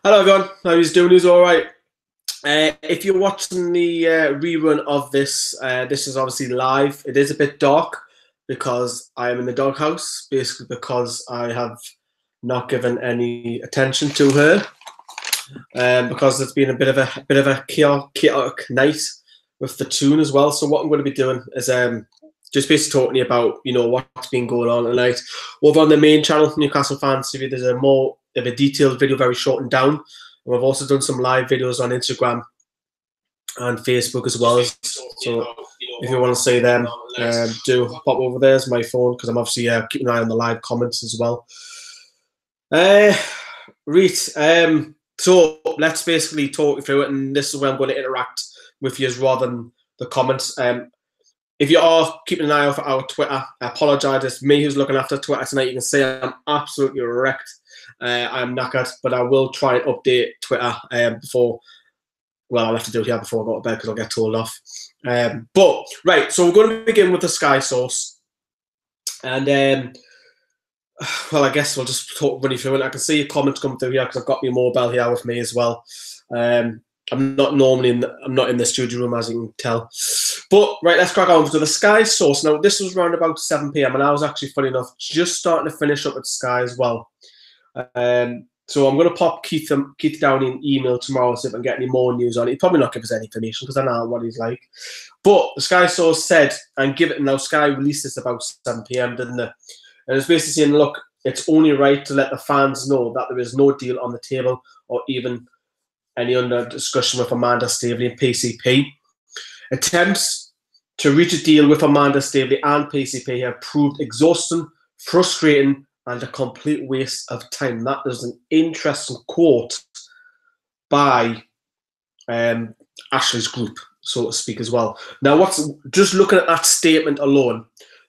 Hello everyone, how you doing? Who's all right? If you're watching the rerun of this, this is obviously live. It is a bit dark because I am in the doghouse, basically because I have not given any attention to her, because it's been a bit of a chaotic night with the tune as well. So what I'm going to be doing is just basically talking to you about what's been going on tonight. Over on the main channel, Newcastle Fans TV, there's a more of a detailed video, very shortened down. And we've also done some live videos on Instagram and Facebook as well. So if you want to see them, do pop over there. There's my phone because I'm obviously keeping an eye on the live comments as well. So let's basically talk through it, and this is where I'm going to interact with you rather than the comments. If you are keeping an eye out for our Twitter, I apologise. It's me who's looking after Twitter tonight. You can see I'm absolutely wrecked. I'm knackered, but I will try and update Twitter before. Well, I'll have to do it here before I go to bed because I'll get told off. But right, so we're going to begin with the Sky source, and well, I guess we'll just run you through it. I can see your comments come through here because I've got my mobile here with me as well. I'm not in the studio room, as you can tell. But right, let's crack on to the Sky source. Now, this was around about 7 p.m. and I was actually, funny enough, just starting to finish up at Sky as well. So I'm going to pop Keith down in email tomorrow, see if I can get any more news on it. He'll probably not give us any information because I know what he's like. But the Sky source said, and give it now, Sky released this about 7 p.m, didn't they? And it's basically saying, look, it's only right to let the fans know that there is no deal on the table or even any under discussion with Amanda Staveley and PCP. Attempts to reach a deal with Amanda Staveley and PCP have proved exhausting, frustrating, and a complete waste of time. That is an interesting quote by Ashley's group, so to speak, as well. Now, just looking at that statement alone,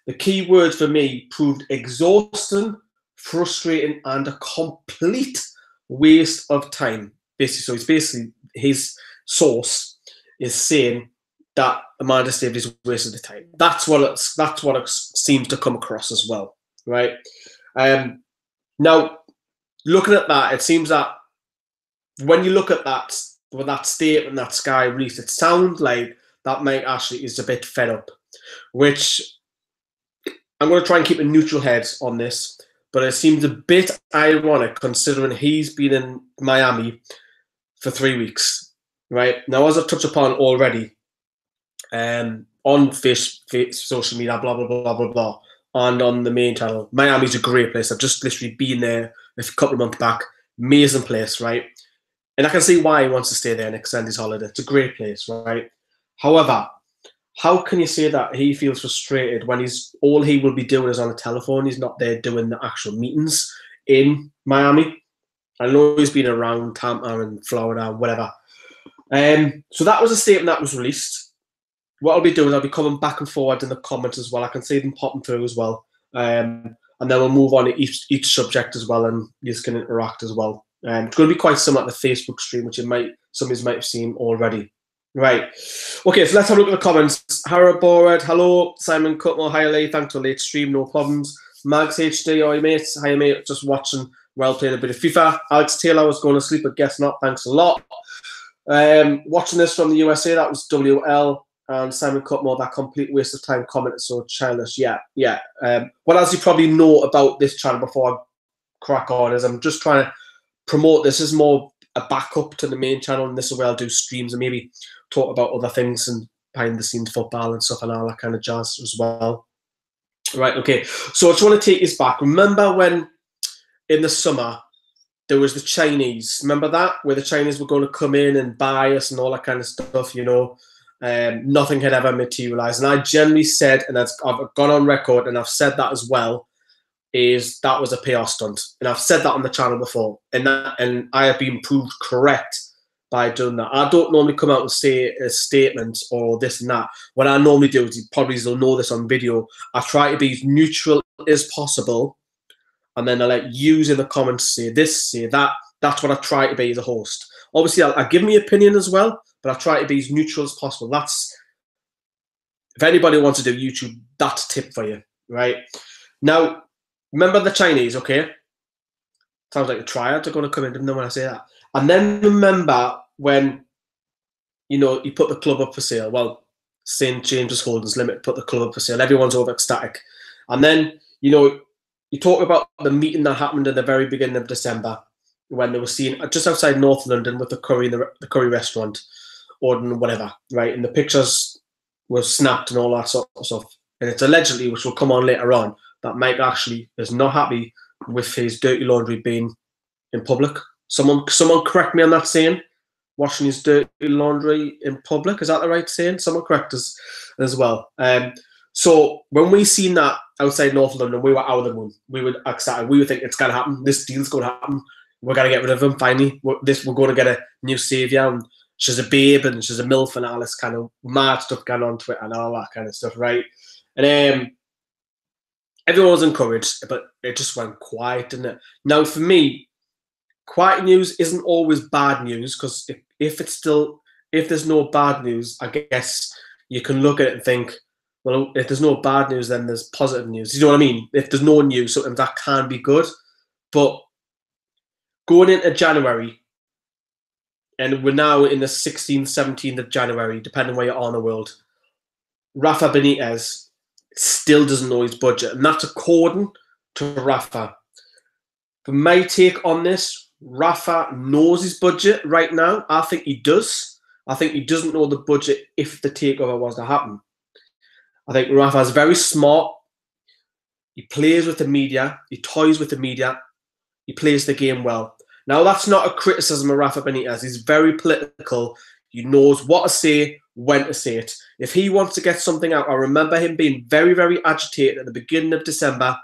the key words for me proved exhausting, frustrating, and a complete waste of time. Basically, so it's basically his source is saying that Amanda Staveley's wasted the time. That's what it seems to come across as well, right? Now, looking at that, it seems that when you look at that, with that statement that Sky released, it sounds like that Mike Ashley is a bit fed up, which I'm going to try and keep a neutral head on this, but it seems a bit ironic considering he's been in Miami for 3 weeks, right? Now, as I've touched upon already, on social media, blah, blah, blah, blah, blah, and on the main channel, Miami's a great place. I've just literally been there a couple of months back. Amazing place, right? And I can see why he wants to stay there and extend his holiday. It's a great place, right? However, how can you say that he feels frustrated when all he will be doing is on the telephone? He's not there doing the actual meetings in Miami. I know he's been around Tampa and Florida and whatever. So that was a statement that was released. What I'll be doing is I'll be coming back and forward in the comments as well. I can see them popping through as well. And then we'll move on to each subject as well, and you can interact as well. It's going to be quite similar to the Facebook stream, which some of you might have seen already. Right. Okay, so let's have a look at the comments. Hara Borad, hello. Simon Cutmore, hi Lee, thanks for late stream, no problems. Mags HD, hi mates. Hi mate, just watching while playing a bit of FIFA. Alex Taylor was going to sleep, but guess not, thanks a lot. Watching this from the USA, that was WL. And Simon Cutmore, that complete waste of time comment is so childish. Yeah. What as you probably know about this channel before I crack on is I'm just trying to promote this as more a backup to the main channel, and this is where I'll do streams and maybe talk about other things and behind the scenes football and stuff and all that kind of jazz as well. Right, okay. So I just want to take this back. Remember when in the summer there was the Chinese? Remember that? Where the Chinese were going to come in and buy us and all that kind of stuff, nothing had ever materialized. And I generally said, and I've gone on record and I've said that as well, is that was a PR stunt. And I've said that on the channel before. And I have been proved correct by doing that. I don't normally come out and say a statement or this and that. What I normally do is, you probably will know this on video, I try to be as neutral as possible. And then I let you in the comments say this, say that. That's what I try to be as a host. Obviously, I'll give me opinion as well, but I try to be as neutral as possible. That's, if anybody wants to do YouTube, that's a tip for you, right? Now, remember the Chinese, okay? Sounds like a triad are going to come in, didn't they, when I say that? And then remember when, you know, you put the club up for sale. Well, St. James's Holdings Limited put the club up for sale. Everyone's over ecstatic. And then, you know, you talk about the meeting that happened at the very beginning of December when they were seen just outside North London with the curry, the curry restaurant, ordering whatever, right? And the pictures were snapped and all that sort of stuff. And it's allegedly, which will come on later on, that Mike Ashley is not happy with his dirty laundry being in public. Someone correct me on that saying. Washing his dirty laundry in public, is that the right saying? Someone correct us as well. So when we seen that outside North London, we were out of the moon. We were excited. We were thinking it's going to happen. This deal's going to happen. We're going to get rid of him finally. We're going to get a new saviour. And she's a babe and she's a MILF and all this kind of mad stuff going on Twitter and all that kind of stuff, right? And everyone was encouraged, but it just went quiet, didn't it? Now, for me, quiet news isn't always bad news, because if there's no bad news, I guess you can look at it and think, well, if there's no bad news, then there's positive news. You know what I mean? If there's no news, sometimes that can be good. But going into January, and we're now in the 16th, 17th of January, depending where you are in the world, Rafa Benitez still doesn't know his budget. And that's according to Rafa. For my take on this, Rafa knows his budget right now. I think he does. I think he doesn't know the budget if the takeover was to happen. I think Rafa's very smart. He plays with the media. He toys with the media. He plays the game well. Now, that's not a criticism of Rafa Benitez. He's very political. He knows what to say, when to say it. If he wants to get something out, I remember him being very, very agitated at the beginning of December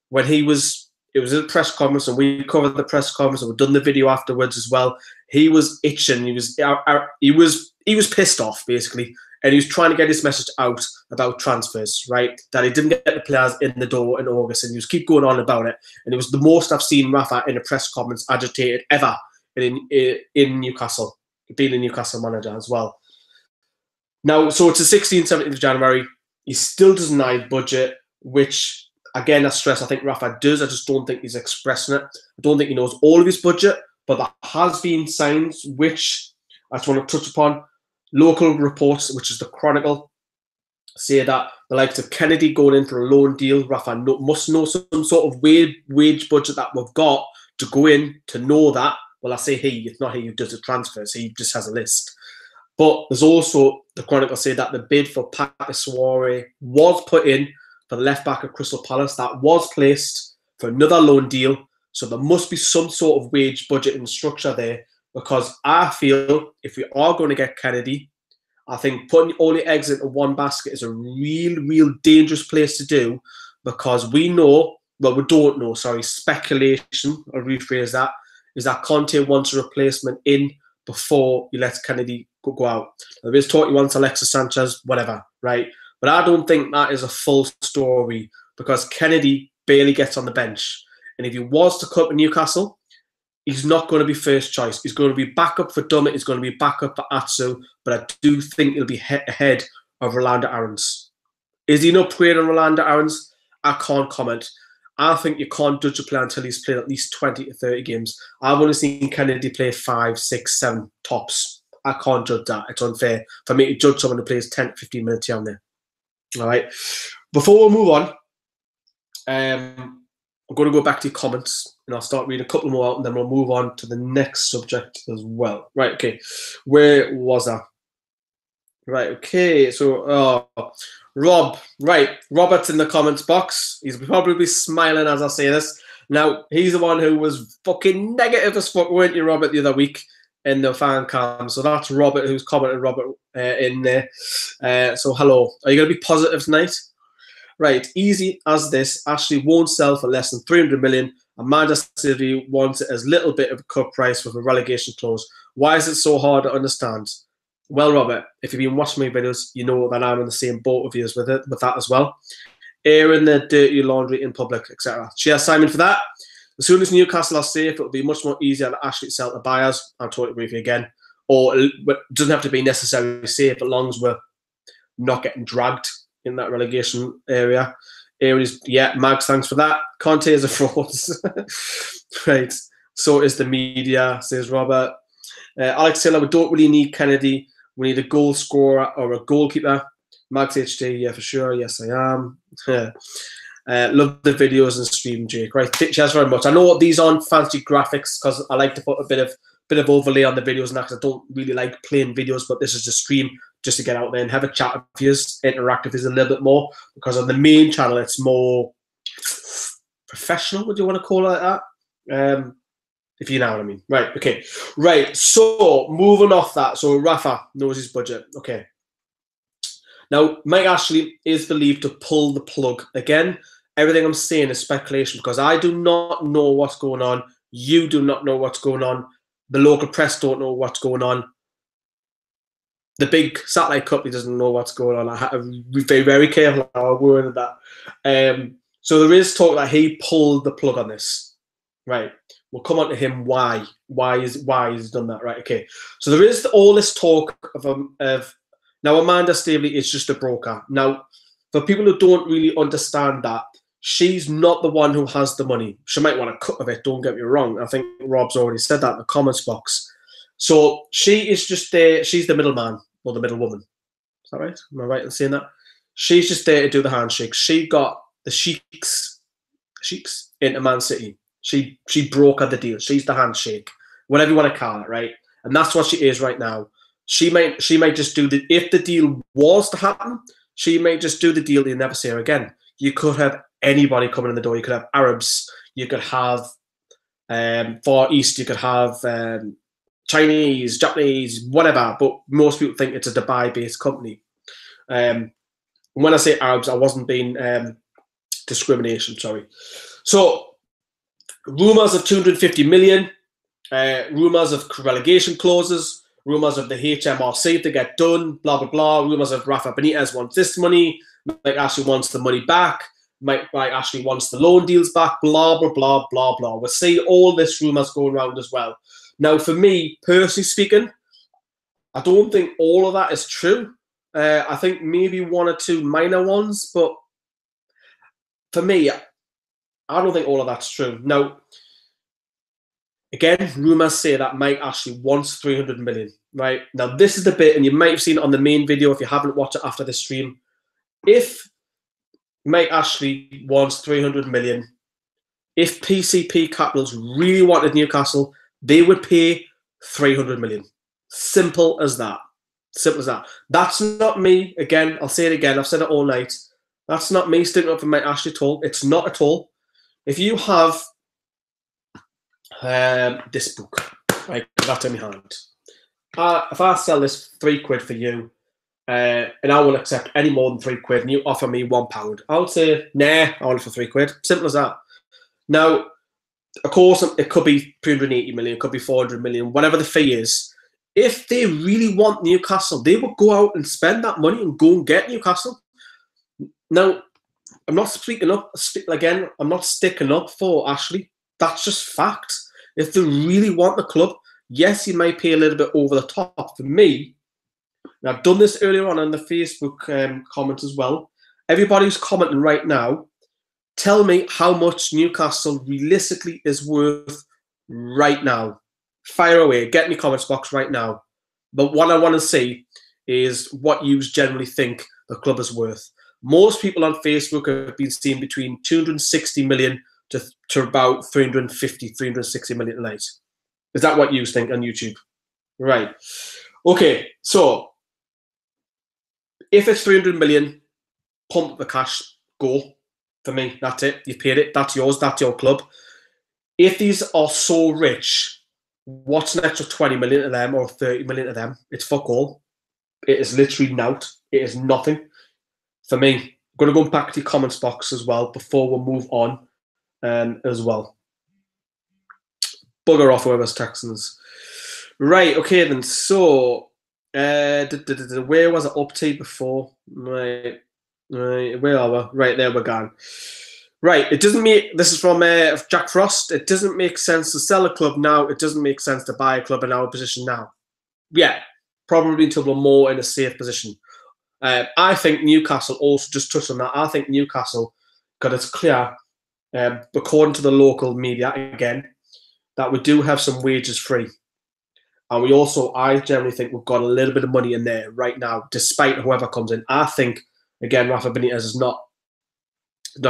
when it was a press conference, and we covered the press conference, and we've done the video afterwards as well. He was itching. He was pissed off, basically, and he was trying to get his message out about transfers, right? That he didn't get the players in the door in August, and he was keep going on about it. And it was the most I've seen Rafa in a press conference agitated ever in Newcastle, being a Newcastle manager as well. Now, so it's the 16th, 17th of January. He still doesn't know his budget, which, again, I stress, I think Rafa does. I just don't think he's expressing it. I don't think he knows all of his budget, but there has been signs which I just want to touch upon. Local reports, which is the Chronicle, say that the likes of Kennedy going in for a loan deal, Rafa must know some sort of wage budget that we've got to go in to know that. Well, I say he, it's not he who does the transfers, he just has a list. But there's also, the Chronicle say that the bid for Pakiswari was put in for the left back of Crystal Palace. That was placed for another loan deal. So there must be some sort of wage budget and structure there, because I feel if we are going to get Kennedy, I think putting all your eggs into one basket is a real dangerous place to do, because we know, well, we don't know, sorry, speculation, I'll rephrase that, is that Conte wants a replacement in before he lets Kennedy go out. There is talk he wants Alexis Sanchez, whatever, right? But I don't think that is a full story, because Kennedy barely gets on the bench. And if he was to cut to Newcastle, he's not going to be first choice. He's going to be backup for Dummett. He's going to be backup for Atsu. But I do think he'll be ahead of Rolando Aarons. Is he an upgrade on Rolando Aarons? I can't comment. I think you can't judge a player until he's played at least 20 to 30 games. I've only seen Kennedy play 5, 6, 7 tops. I can't judge that. It's unfair for me to judge someone who plays 10 to 15 minutes down there. All right. Before we move on, I'm going to go back to your comments, and I'll start reading a couple more out, and then we'll move on to the next subject as well. Right, okay. Where was I? Right, okay. So, Rob. Right, Robert's in the comments box. He's probably smiling as I say this. Now, he's the one who was fucking negative as fuck, weren't you, Robert, the other week in the fan cam? So that's Robert who's commented, Robert, in there. So, hello. Are you going to be positive tonight? Right, easy as this. Ashley won't sell for less than 300 million. Amanda Staveley wants it as little bit of a cut price with a relegation clause. Why is it so hard to understand? Well, Robert, if you've been watching my videos, you know that I'm in the same boat of yours with that as well. Airing the dirty laundry in public, etc. Cheers, Simon, for that. As soon as Newcastle are safe, it'll be much more easier to Ashley sell to buyers. I'll totally agree with you again. Or it doesn't have to be necessarily safe, as long as we're not getting dragged in that relegation area. Yeah, Mags, thanks for that. Conte is a fraud. Right. So is the media, says Robert. Alex Taylor, we don't really need Kennedy. We need a goal scorer or a goalkeeper. Mags HD, yeah, for sure. Yes, I am. Love the videos and stream, Jake. Right, cheers very much. I know these aren't fancy graphics because I like to put a bit of overlay on the videos and that, because I don't really like playing videos, but this is just stream just to get out there and have a chat with you. Interactive is a little bit more, because on the main channel it's more professional. Would you want to call it that? If you know what I mean. Right, okay. Right, so moving off that. So Rafa knows his budget. Okay. Now, Mike Ashley is believed to pull the plug. Again, everything I'm saying is speculation, because I do not know what's going on. You do not know what's going on. The local press don't know what's going on. The big satellite company doesn't know what's going on. I have to be very, very careful how I worded that. So there is talk that he pulled the plug on this. Right. We'll come on to him why he's done that. Right. Okay. So there is all this talk of now Amanda Staveley is just a broker. Now, for people who don't really understand that, she's not the one who has the money. She might want a cut of it, don't get me wrong. I think Rob's already said that in the comments box. So she is just there. She's the middleman or the middlewoman. Is that right? Am I right in saying that? She's just there to do the handshake. She got the sheiks into Man City. She brokered the deal. She's the handshake, whatever you want to call it, right? And that's what she is right now. She might just do if the deal was to happen, she might just do the deal and never see her again. You could have anybody coming in the door. You could have Arabs. You could have Far East. You could have Chinese, Japanese, whatever. But most people think it's a Dubai-based company. When I say Arabs, I wasn't being discrimination. Sorry. So rumors of 250 million. Rumors of relegation clauses. Rumours of the HMRC to get done, blah, blah, blah. Rumours of Rafa Benitez wants this money. Mike Ashley wants the money back. Mike Ashley wants the loan deals back, blah, blah, blah, blah, blah. We're seeing all this rumours going around as well. Now, for me, personally speaking, I don't think all of that is true. I think maybe one or two minor ones, but for me, I don't think all of that's true. Now, again, rumours say that Mike Ashley wants 300 million, right? Now, this is the bit, and you might have seen it on the main video if you haven't watched it after the stream. If Mike Ashley wants 300 million, if PCP Capitals really wanted Newcastle, they would pay 300 million. Simple as that. Simple as that. That's not me. Again, I'll say it again. I've said it all night. That's not me sticking up for Mike Ashley at all. It's not at all. If you have this book, right, that's in my hand. If I sell this £3 for you, and I will accept any more than £3, and you offer me £1, I would say, nah, I want it for £3. Simple as that. Now, of course, it could be 380 million, it could be 400 million, whatever the fee is. If they really want Newcastle, they will go out and spend that money and go and get Newcastle. Now, I'm not speaking up again. I'm not sticking up for Ashley. That's just fact. If they really want the club, yes, you might pay a little bit over the top. For me, and I've done this earlier on in the Facebook comments as well. Everybody who's commenting right now, tell me how much Newcastle realistically is worth right now. Fire away. Get in the comments box right now. But what I want to see is what you generally think the club is worth. Most people on Facebook have been seeing between 260 million to about 350, 360 million tonight. Is that what you think on YouTube? Right. Okay, so if it's 300 million, pump the cash, go. For me, that's it. You paid it. That's yours. That's your club. If these are so rich, what's an extra 20 million to them or 30 million to them? It's fuck all. It is literally nout. It is nothing. For me, I'm going to go back to the comments box as well before we move on as well. Bugger off whoever's Texans. Right, okay then. So, where was it up to before? Right, where are we? Right, there we're gone. Right, it doesn't make, this is from Jack Frost, it doesn't make sense to sell a club now. It doesn't make sense to buy a club in our position now. Yeah, probably until we're more in a safe position. I think Newcastle also, just touched on that, I think Newcastle, because it's clear, according to the local media, again, that we do have some wages free. And we also, I generally think we've got a little bit of money in there right now, despite whoever comes in. I think, again, Rafa Benitez is not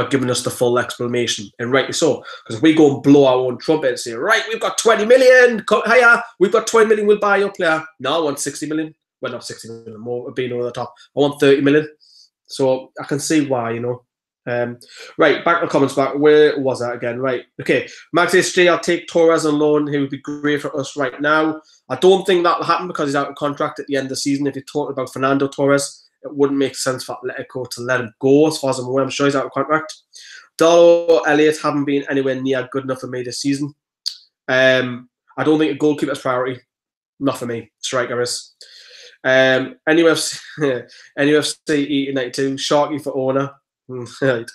giving us the full explanation, and rightly so, because if we go and blow our own trumpet and say, right, we've got 20 million, hiya, we've got 20 million, we'll buy your player. No, I want 60 million. Well, not 60 million, more being over the top. I want 30 million. So I can see why, you know. Right, back to the comments back. Where was that again? Right, okay. Max SJ, I'll take Torres on loan. He would be great for us right now. I don't think that will happen because he's out of contract at the end of the season. If you're talking about Fernando Torres, it wouldn't make sense for Atletico to let him go. As far as I'm aware, I'm sure he's out of contract. Darlow, Elliott haven't been anywhere near good enough for me this season. I don't think a goalkeeper's priority. Not for me. Striker is. NUFC E92, Sharky for owner. Right.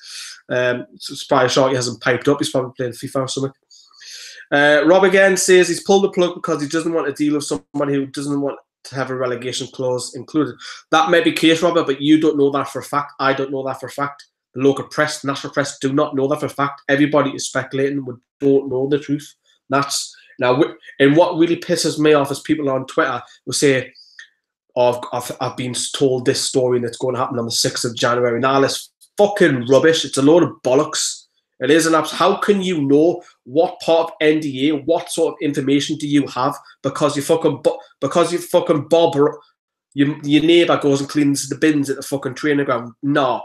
Surprised Sharky hasn't piped up. He's probably playing FIFA or something. Rob again says he's pulled the plug because he doesn't want to deal with someone who doesn't want to have a relegation clause included. That may be the case, Robert, but you don't know that for a fact. I don't know that for a fact. The local press, national press do not know that for a fact. Everybody is speculating. We don't know the truth. That's now, and what really pisses me off is people on Twitter will say, oh, I've been told this story and it's going to happen on the 6th of January. Now, that's fucking rubbish. It's a load of bollocks. It is an absolute. How can you know what part of NDA, what sort of information do you have because you fucking Bob, your neighbour goes and cleans the bins at the fucking training ground? No,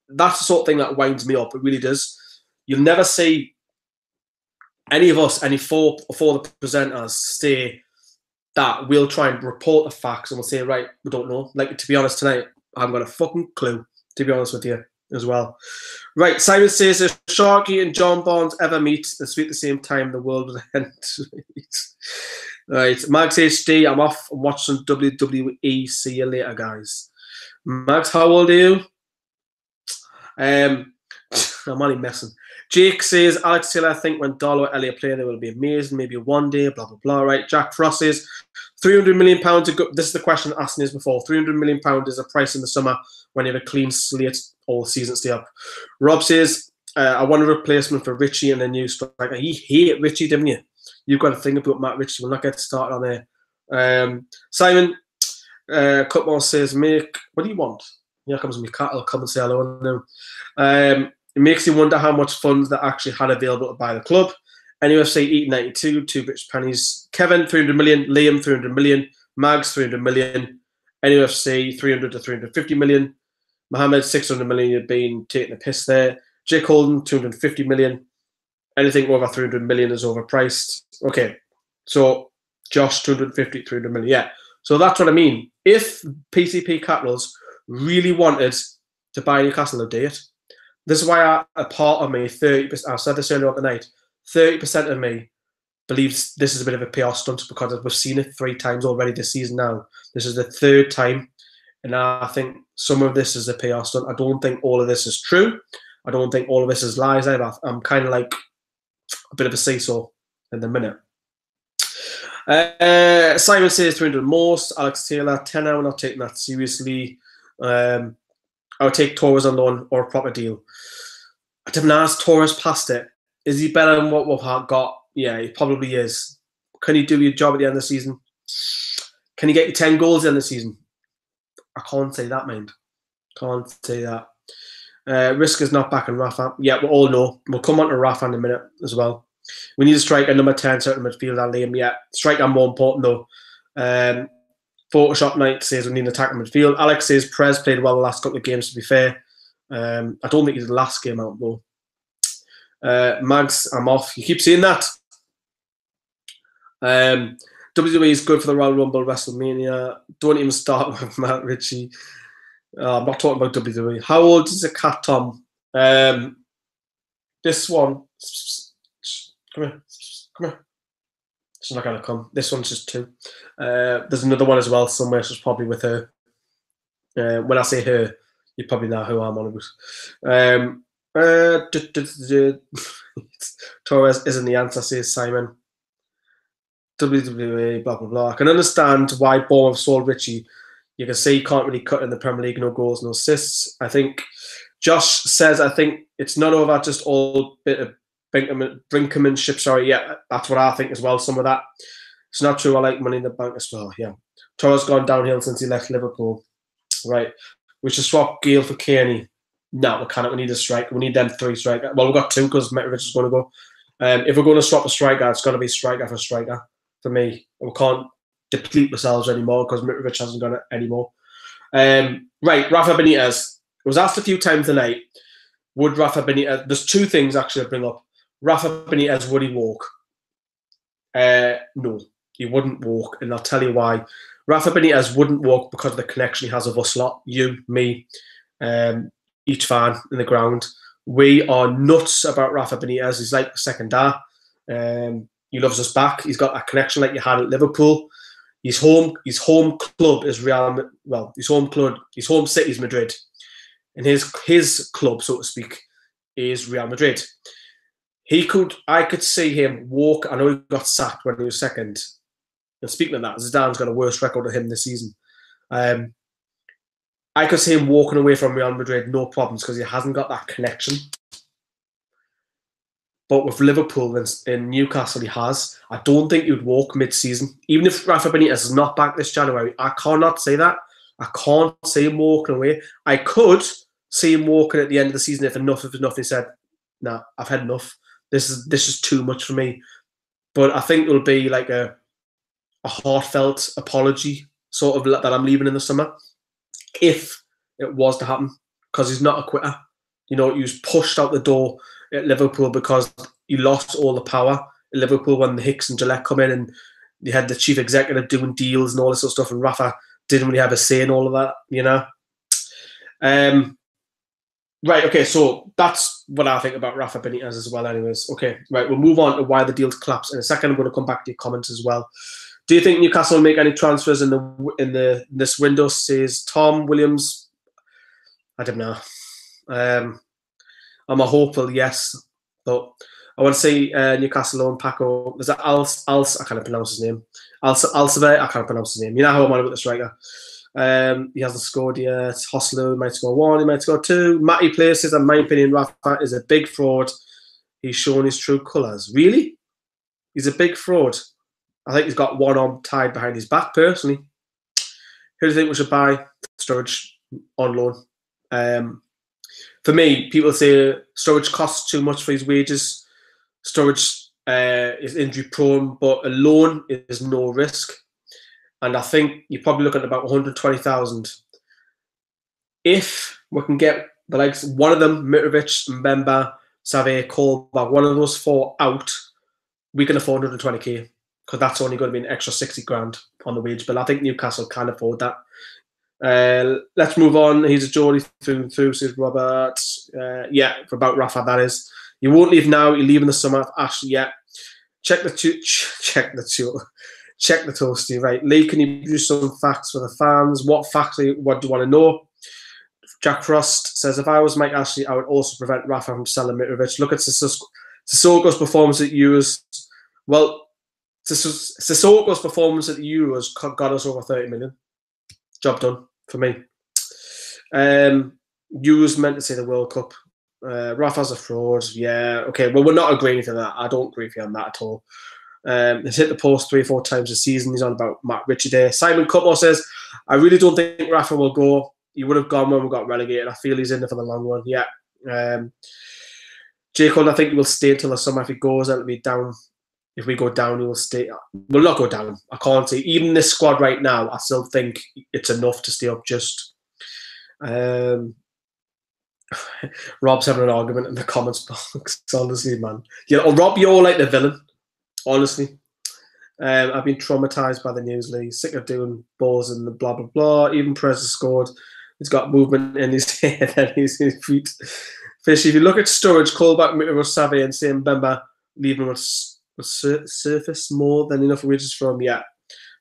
that's the sort of thing that winds me up. It really does. You'll never see any of us, any four the presenters, say that we'll try and report the facts and we'll say, right, we don't know. Like, to be honest, tonight I haven't got a fucking clue. To be honest with you. As well. Right, Simon says if Sharky and John Barnes ever meet and speak at the same time, the world will end. Right, Max HD, I'm off and watch some WWE. See you later, guys. Max, how old are you? I'm only messing. Jake says, Alex Taylor, I think when Darlow or Elliott play, they will be amazing. Maybe one day, blah, blah, blah. Right, Jack Frost says, £300 million to go. This is the question asking us before. £300 million is a price in the summer when you have a clean slate all season stay up. Rob says, I want a replacement for Richie and a new striker. You hate Richie, didn't you? You've got to think about Matt Richie. We'll not get started on there. Simon Cutmore says, what do you want? Here comes my cat. I'll come and say hello now. It makes you wonder how much funds they actually had available to buy the club. NUFC E92, 2 British pennies. Kevin, 300 million. Liam, 300 million. Mags, 300 million. NUFC, 300 to 350 million. Mohammed, 600 million. You've been taking a piss there. Jake Holden, 250 million. Anything over 300 million is overpriced. Okay, so Josh, 250, 300 million. Yeah, so that's what I mean. If PCP Capitals really wanted to buy Newcastle, they'd do it. This is why a part of me, 30%, I've said this earlier on the night, 30% of me believes this is a bit of a PR stunt because we've seen it 3 times already this season now. This is the 3rd time. And I think some of this is a PR stunt. I don't think all of this is true. I don't think all of this is lies either. I'm kind of like a bit of a seesaw in the minute. Simon says 300 most. Alex Taylor, 10 hour, not taking that seriously. I would take Torres on loan or a proper deal. I didn't ask Torres past it. Is he better than what we've got? Yeah, he probably is. Can he do your job at the end of the season? Can he get you 10 goals at the end of the season? I can't say that, mind. Can't say that. Risk is not back in Rafa. Yeah, we all know. We'll come on to Rafa in a minute as well. We need a striker, number 10, certain midfielder, Liam. Yeah, striker more important though. Photoshop Knight says we need an attack in midfield. Alex says Prez played well the last couple of games, to be fair. I don't think he's the last game out though. Mags, I'm off. You keep saying that. WWE is good for the Royal Rumble, WrestleMania. Don't even start with Matt Ritchie. I'm not talking about WWE. How old is the cat, Tom? This one. Come here. She's not going to come. This one's just 2. There's another one as well somewhere. She's probably with her. When I say her, you probably know who I'm on about. Torres isn't the answer, says Simon. WWE, blah, blah, blah. I can understand why Bournemouth sold Richie. You can see he can't really cut in the Premier League. No goals, no assists. I think Josh says, I think it's not over, just all bit of brinkmanship. Sorry, yeah, that's what I think as well. Some of that. It's not true. I like Money in the Bank as well. Yeah. Torres gone downhill since he left Liverpool. Right. We should swap Gale for Kearney. No, we cannot. We need a striker. We need them 3 strikers. Well, we've got 2 because Mitrovic is going to go. If we're going to swap a striker, it's going to be striker for striker for me. We can't deplete ourselves anymore because Mitrovic hasn't got it anymore. Right, Rafa Benitez. It was asked a few times tonight, would Rafa Benitez... There's 2 things actually to bring up. Rafa Benitez, would he walk? No, he wouldn't walk, and I'll tell you why. Rafa Benitez wouldn't walk because of the connection he has with us lot, you, me, each fan in the ground. We are nuts about Rafa Benitez. He's like a second dad. He loves us back. He's got that connection like you had at Liverpool. His home club is Real. Well, his home city is Madrid, and his club, so to speak, is Real Madrid. I could see him walk. I know he got sacked when he was second. And speaking of that, Zidane's got a worse record than him this season. I could see him walking away from Real Madrid, no problems, because he hasn't got that connection. But with Liverpool and in Newcastle, he has. I don't think he would walk mid-season. Even if Rafa Benitez is not back this January, I cannot say that. I can't see him walking away. I could see him walking at the end of the season if enough. He said, "Nah, I've had enough. This is too much for me." But I think it'll be like a heartfelt apology, sort of, that I'm leaving in the summer, if it was to happen, because he's not a quitter. You know, he was pushed out the door at Liverpool because he lost all the power at Liverpool when the Hicks and Gillette come in, and they had the chief executive doing deals and all this sort of stuff, and Rafa didn't really have a say in all of that, you know. Right, okay, so that's what I think about Rafa Benitez as well anyways. Okay, right, we'll move on to why the deal's collapsed in a second. I'm going to come back to your comments as well. Do you think Newcastle will make any transfers in this window, says Tom Williams? I don't know. I'm a hopeful yes, but I want to see Newcastle own Paco. Is that I can't pronounce his name. Alceve, I can't pronounce his name. You know how I'm on with the striker. He hasn't scored yet. Hosler might score 1, he might score 2. Matty places, in my opinion, Rafa is a big fraud. He's shown his true colours. Really? He's a big fraud. I think he's got one arm tied behind his back, personally. Who do you think we should buy? Sturridge on loan. For me, people say Sturridge costs too much for his wages. Sturridge is injury prone, but a loan is no risk. And I think you're probably looking at about 120,000. If we can get the likes, one of them, Mitrovic, Mbemba, Save, Kolba, one of those 4 out, we can afford 120k, because that's only going to be an extra 60 grand on the wage bill. I think Newcastle can afford that. Let's move on. He's a Geordie through, says Robert. Yeah, for about Rafa, that is. You won't leave now. You leave in the summer. Ashley, yeah. Check the toasty. Right, Lee, can you produce some facts for the fans? What facts do you want to know? Jack Frost says, if I was Mike Ashley, I would also prevent Rafa from selling Mitrovic. Look at Sissoko's performance at Euros. Well, Sissoko's performance at the Euros got us over 30 million. Job done for me. Euros meant to say the World Cup. Rafa's a fraud. Yeah, okay. Well, we're not agreeing to that. I don't agree with you on that at all. He's hit the post 3 or 4 times this season. He's on about Matt Ritchie there. Simon Cutmore says, I really don't think Rafa will go. He would have gone when we got relegated. I feel he's in there for the long run. Yeah. Jacob, I think he will stay until the summer. If he goes, it'll be down. If we go down, he will stay. We'll not go down. I can't say. Even this squad right now, I still think it's enough to stay up just. Rob's having an argument in the comments box. Honestly, man. Rob, you're like the villain. Honestly. I've been traumatized by the news, Lee. Sick of doing balls and the blah, blah, blah. Even Perez has scored. He's got movement in his head and his feet. Fish, if you look at Sturridge, Colback, Mitrovic, Save, and say Mbemba, leaving with surface more than enough wages from, yeah.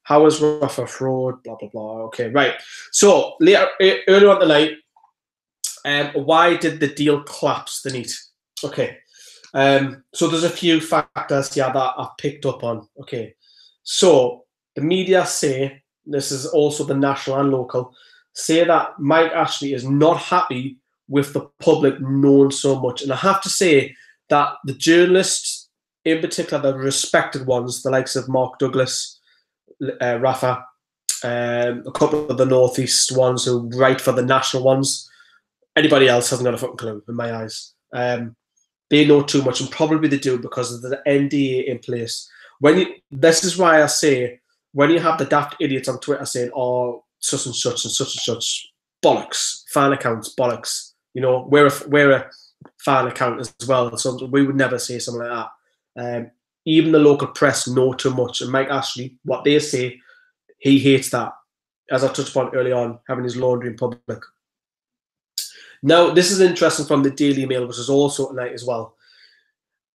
How is Rafa fraud? Blah, blah, blah. Okay, right. So, earlier on tonight, why did the deal collapse, the need? Okay. So there's a few factors here that I've picked up on. Okay. So the media say, this is also the national and local, say that Mike Ashley is not happy with the public knowing so much. And I have to say that the journalists, in particular, the respected ones, the likes of Mark Douglas, Rafa, a couple of the Northeast ones who write for the national ones, anybody else hasn't got a fucking clue in my eyes. They know too much, and probably they do because of the NDA in place. This is why I say, when you have the daft idiots on Twitter saying, "Oh, such and such and such and such," bollocks, fan accounts, bollocks. You know, we're a fan account as well, so we would never say something like that. Even the local press know too much, and Mike Ashley, what they say, he hates that. As I touched upon early on, having his laundry in public. Now, this is interesting from the Daily Mail, which is also tonight as well.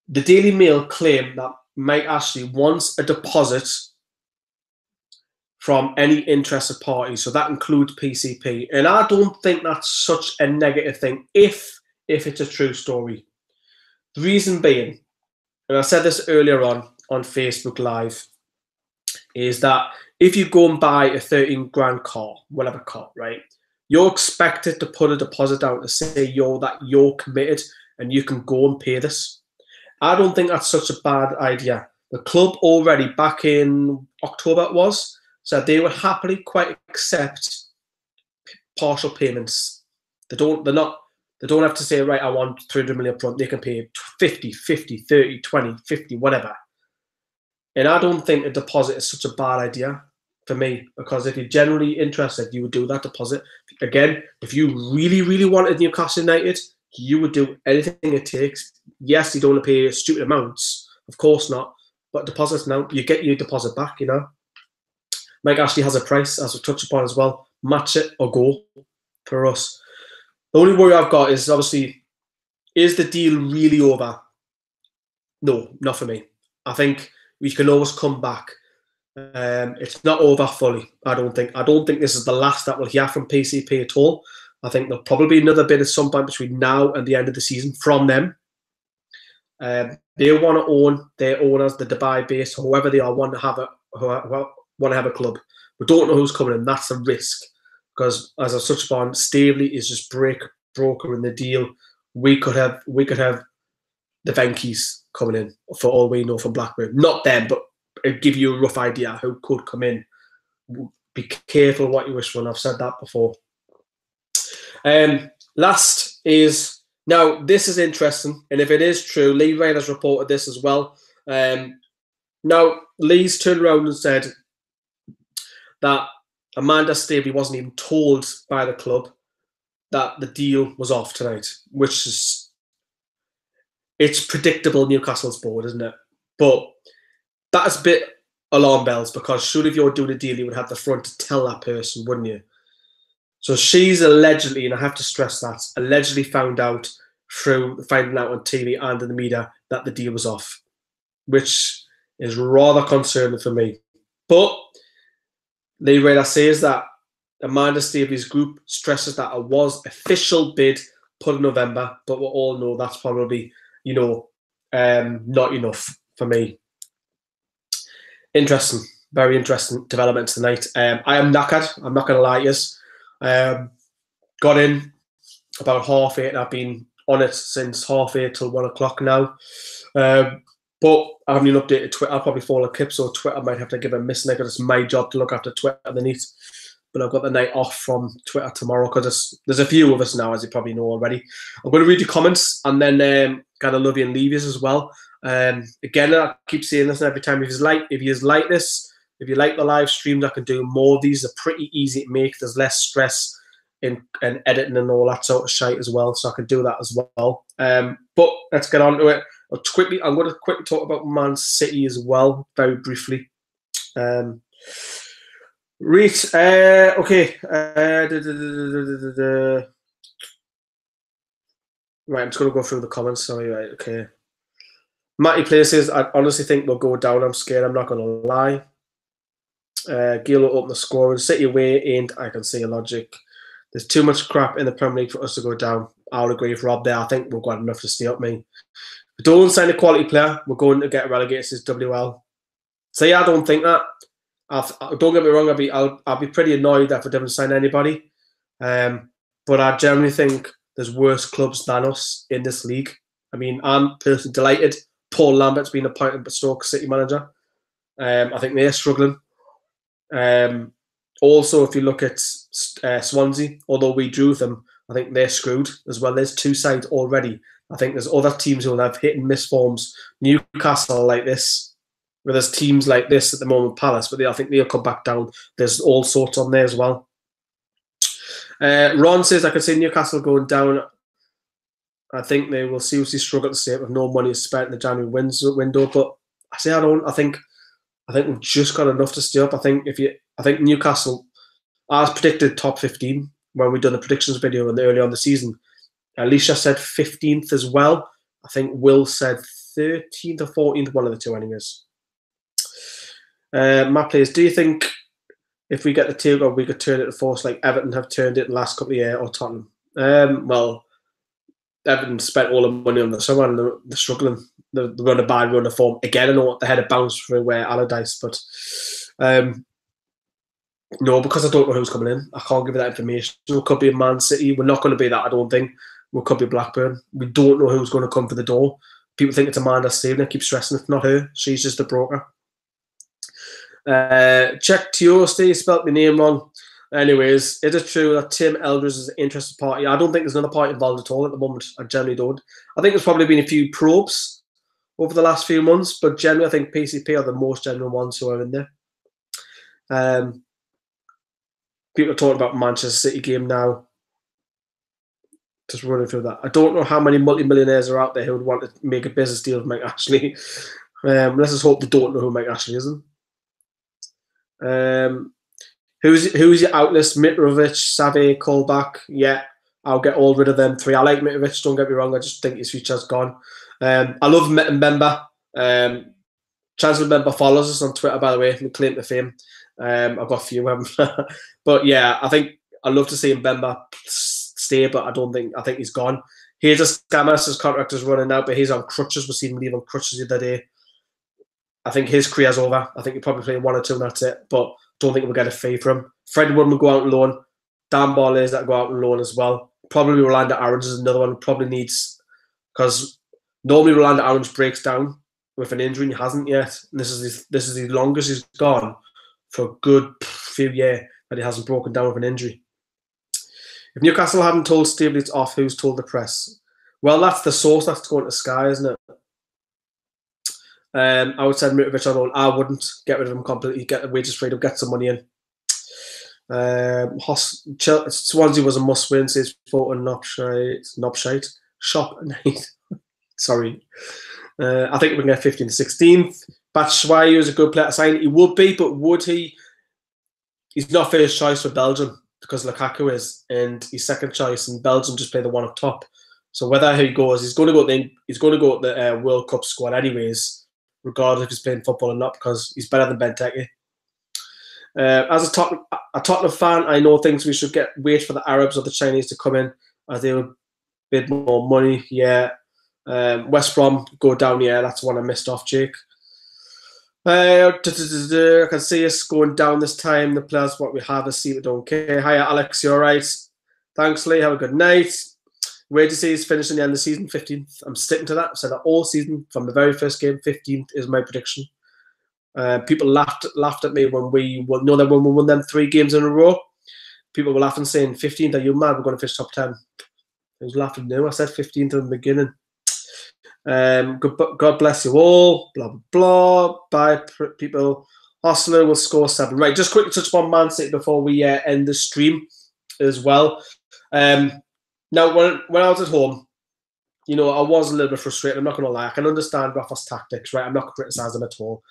The Daily Mail claim that Mike Ashley wants a deposit from any interested party, so that includes PCP. And I don't think that's such a negative thing if it's a true story. The reason being, and I said this earlier on Facebook Live, is that if you go and buy a 13 grand car, whatever car, right, you're expected to put a deposit down to say you're committed and you can go and pay this. I don't think that's such a bad idea. The club already, back in October it was, said they would happily quite accept partial payments. They don't have to say, right, I want 300 million up front. They can pay 50, 30, 20, 50, whatever. And I don't think a deposit is such a bad idea for me, because if you're generally interested, you would do that deposit. Again, if you really, really wanted Newcastle United, you would do anything it takes. Yes, you don't want to pay stupid amounts, of course not, but deposits now, you get your deposit back, you know. Mike Ashley has a price, as we touched upon as well. Match it or go for us. The only worry I've got is, obviously, is the deal really over? No, not for me. I think we can always come back. It's not over fully, I don't think. I don't think this is the last that we'll hear from PCP at all. I think there'll probably be another bid at some point between now and the end of the season from them. They want to own their owners, the Dubai base, whoever they are, want to have a club. We don't know who's coming in. That's a risk, because as I touched upon, Staveley is just broker in the deal. We could have the Venkies coming in, for all we know, from Blackburn. Not them, but it'll give you a rough idea who could come in. Be careful what you wish for, and I've said that before. Last is, now this is interesting, and if it is true, Lee Ray has reported this as well. Now, Lee's turned around and said that Amanda Staveley wasn't even told by the club that the deal was off tonight, which is, it's predictable Newcastle's board, isn't it? But that's a bit alarm bells, because surely if you're doing a deal, you would have the front to tell that person, wouldn't you? So she's allegedly, and I have to stress that, allegedly found out through finding out on TV and in the media that the deal was off, which is rather concerning for me. But Lee Rayner says that Amanda Staveley's group stresses that it was official bid put in November, but we all know that's probably, you know, not enough for me. Interesting, very interesting development tonight. I am knackered, I'm not going to lie to you. Got in about 8:30, and I've been on it since 8:30 till 1 o'clock now. But I haven't even updated Twitter. I'll probably fall a clip, so Twitter might have to give a miss, because it's my job to look after Twitter underneath. But I've got the night off from Twitter tomorrow, because there's a few of us now, as you probably know already. I'm going to read your comments, and then kind of love you and leave you as well. Again, I keep saying this every time. If you like this, if you like the live streams, I can do more of these. They're pretty easy to make. There's less stress in editing and all that sort of shite as well, so I can do that as well. But let's get on to it. I'm going to quickly talk about Man City as well, very briefly. Okay. Right, I'm just going to go through the comments. Sorry, right, okay. Matty places, I honestly think we'll go down. I'm scared, I'm not going to lie. Gil will open the scoring. City away ain't, I can see a logic. There's too much crap in the Premier League for us to go down. I'll agree with Rob there. I think we've got enough to stay up, me. If we don't sign a quality player, we're going to get relegated to WL. So yeah, I don't think that. Don't get me wrong, I'll be pretty annoyed if we didn't sign anybody. But I generally think there's worse clubs than us in this league. I mean, I'm personally delighted Paul Lambert's been appointed Stoke City manager. I think they're struggling. Also, if you look at Swansea, although we drew them, I think they're screwed as well. There's 2 sides already. I think there's other teams who will have hit and miss forms. Newcastle like this, where there's teams like this at the moment, Palace, but I think they'll come back down. There's all sorts on there as well. Ron says, I could see Newcastle going down. I think they will seriously struggle to stay up with no money spent in the January window. But I say I don't. I think we've just got enough to stay up. I think Newcastle, as predicted, top 15 when we done the predictions video early on the season. Alicia said 15th as well. I think Will said 13th or 14th, one of the two, anyways. Matt plays. Do you think if we get the takeover, we could turn it to force like Everton have turned it in the last couple of years, or Tottenham? Well, Everton spent all the money on the summer and they're struggling. They're on a bad run of form. Again, I know they had a bounce through Allardyce, but no, because I don't know who's coming in. I can't give you that information. It could be Man City. We're not going to be that, I don't think. We could be Blackburn. We don't know who's going to come for the door. People think it's Amanda Staveley. I keep stressing it's not her. She's just a broker. Check Tuesday, spelt my name wrong. Anyways, it is true that Tim Eldridge is an interested party. I don't think there's another party involved at all at the moment. I generally don't. I think there's probably been a few probes over the last few months, but generally I think PCP are the most genuine ones who are in there. People are talking about Manchester City game now. Just running through that. I don't know how many multi-millionaires are out there who would want to make a business deal with Mike Ashley. Let's just hope they don't know who Mike Ashley is. Who's your outlist? Mitrovic, Save, Colback. Yeah, I'll get all rid of them 3. I like Mitrovic, don't get me wrong. I just think his future's gone. I love Mbemba. Chancellor Mbemba follows us on Twitter, by the way. We claim to fame. I've got a few of them. But yeah, I'd love to see Mbemba stay, but I think he's gone. Here's a scammer. His contract is running out, but he's on crutches. We've seen him leave on crutches the other day. I think his career's over. I think he'll probably play 1 or 2 and that's it. But don't think we'll get a fee for him. Fred Woodman go out on loan. Dan Barley's that go out on loan as well. Probably Rolando Aarons is another one. Probably needs, because normally Rolando Aarons breaks down with an injury and he hasn't yet. And this is the longest he's gone for a good few years that he hasn't broken down with an injury. If Newcastle haven't told Staveley it's off, who's told the press? Well, that's the source that's going to Sky, isn't it? I would send Mitrovic on loan. I wouldn't get rid of him completely. Get the wages freedom, get some money in. Swansea was a must-win, says Fulton. Knobshite. Shop night. Sorry. I think we can get 15th, 16th. Batshuayi is a good player to sign. He would be, but would he? He's not first choice for Belgium because Lukaku is, and he's second choice, and Belgium just play the one up top. So whether he goes, he's going to go to the World Cup squad anyways, regardless if he's playing football or not, because he's better than Benteke. As a Tottenham fan, I know things we should wait for the Arabs or the Chinese to come in as they would bid more money. Yeah. West Brom go down. Yeah, that's one I missed off, Jake. I can see us going down this time. The players what we have is see we don't care. Hiya, Alex. You all right? Thanks, Lee. Have a good night. Where do you see us finishing the end of the season? 15th. I'm sticking to that. I've said that all season from the very first game. 15th is my prediction. People laughed at me when we won them 3 games in a row. People were laughing, saying, 15th, are you mad? We're going to finish top 10. I was laughing now. I said 15th in the beginning. God bless you all. Blah, blah, blah. Bye, people. Hostler will score 7. Right, just quickly touch upon Man City before we end the stream as well. Now, when I was at home, I was a little bit frustrated. I'm not going to lie. I can understand Rafa's tactics, right? I'm not criticising him at all.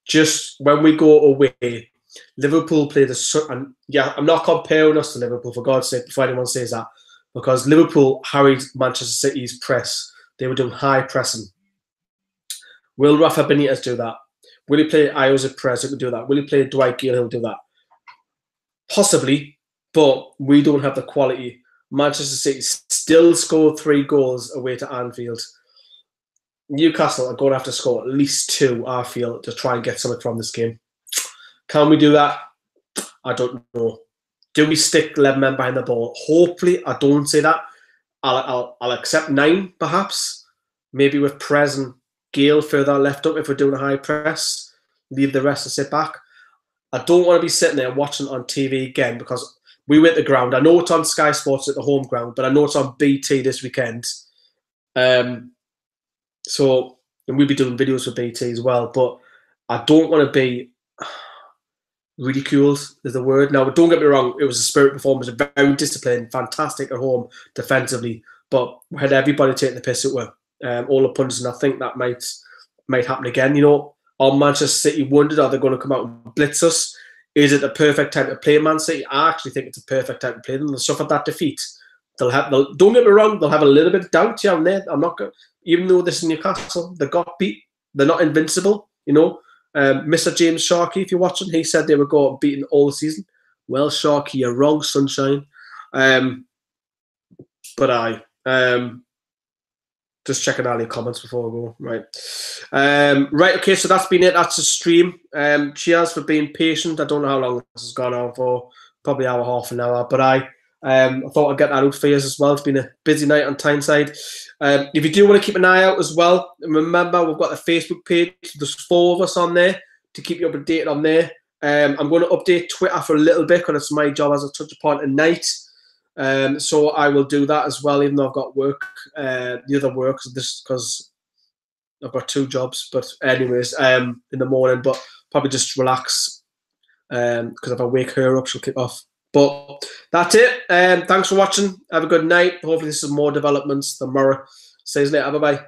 Just when we go away, Liverpool play and yeah, I'm not comparing us to Liverpool, for God's sake, before anyone says that, because Liverpool harried Manchester City's press. They were doing high pressing. Will Rafa Benitez do that? Will he play Ioza Press? He can do that. Will he play Dwight Gill? He'll do that. Possibly, but we don't have the quality. Manchester City still scored 3 goals away to Anfield. Newcastle are going to have to score at least 2, I feel, to try and get something from this game. Can we do that? I don't know. Do we stick 11 men behind the ball? Hopefully, I don't say that. I'll accept 9 perhaps, maybe with Prez and Gale further left up if we're doing a high press. Leave the rest to sit back. I don't want to be sitting there watching it on TV again because we were at the ground. I know it's on Sky Sports at the home ground, but I know it's on BT this weekend. So and we'll be doing videos for BT as well, but I don't want to be ridiculed is the word. Now, don't get me wrong, it was a spirit performance, very disciplined, fantastic at home defensively, but we had everybody taking the piss at her, all the punches, and I think that might happen again. You know, our Manchester City wondered, are they going to come out and blitz us? Is it the perfect time to play Man City? I actually think it's a perfect time to play them. They'll suffer that defeat. Don't get me wrong, they'll have a little bit of doubt here and there. I'm not going, even though this is Newcastle, they got beat. They're not invincible, you know. Mr. James Sharkey, if you're watching, he said they would go beaten all the season. Well, Sharkey, you're wrong, sunshine. But just checking all your comments before I go. Right, okay, so that's been it. That's the stream. Cheers for being patient. I don't know how long this has gone on for, probably hour, half an hour, but I thought I'd get that out for you as well. It's been a busy night on Tyneside. If you do want to keep an eye out as well, remember we've got the Facebook page. There's 4 of us on there to keep you up to date on there. I'm going to update Twitter for a little bit because it's my job as a touch upon tonight. So I will do that as well, even though I've got work, the other work, because I've got 2 jobs. But anyways, in the morning, but probably just relax because if I wake her up, she'll kick off. But that's it. Thanks for watching. Have a good night. Hopefully, this is more developments tomorrow. See you later. Bye-bye.